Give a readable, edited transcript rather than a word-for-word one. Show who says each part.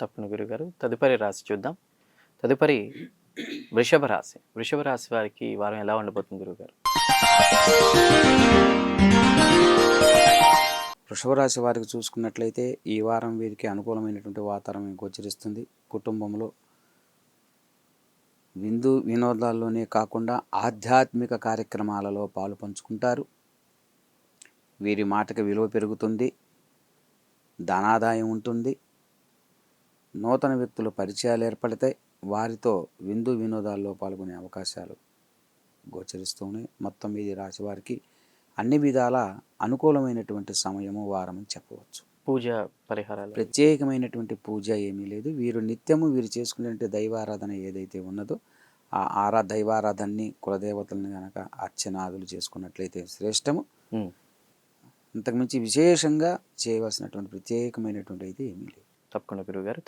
Speaker 1: తప్పకుండా గురుగారు. తదుపరి రాశి చూద్దాం. తదుపరి వృషభ రాశి. వృషభ రాశి వారికి ఈ వారం ఎలా ఉండబోతుంది గురుగారు?
Speaker 2: వృషభ రాశి వారికి చూసుకున్నట్లయితే ఈ వారం వీరికి అనుకూలమైనటువంటి వాతావరణం గోచరిస్తుంది. కుటుంబంలో వినోదాల్లోనే కాకుండా ఆధ్యాత్మిక కార్యక్రమాలలో పాలు పంచుకుంటారు. వీరి మాటకి విలువ పెరుగుతుంది. ధనాదాయం ఉంటుంది. నూతన వ్యక్తుల పరిచయాలు ఏర్పడతాయి. వారితో వినోదాల్లో పాల్గొనే అవకాశాలు గోచరిస్తూ ఉన్నాయి. మొత్తం మీద రాశి వారికి అన్ని విధాల అనుకూలమైనటువంటి సమయము, వారం అని చెప్పవచ్చు.
Speaker 1: పూజ పరిహారాలు
Speaker 2: ప్రత్యేకమైనటువంటి పూజ ఏమీ లేదు. వీరు నిత్యము వీరు చేసుకునే దైవారాధన ఏదైతే ఉన్నదో ఆ దైవారాధనని, కులదేవతలను కనుక అర్చనాదులు చేసుకున్నట్లయితే శ్రేష్టము. అంతకుమించి విశేషంగా చేయవలసినటువంటి ప్రత్యేకమైనటువంటి అయితే ఏమీ లేదు.
Speaker 1: తప్పకుండా గురుగారు.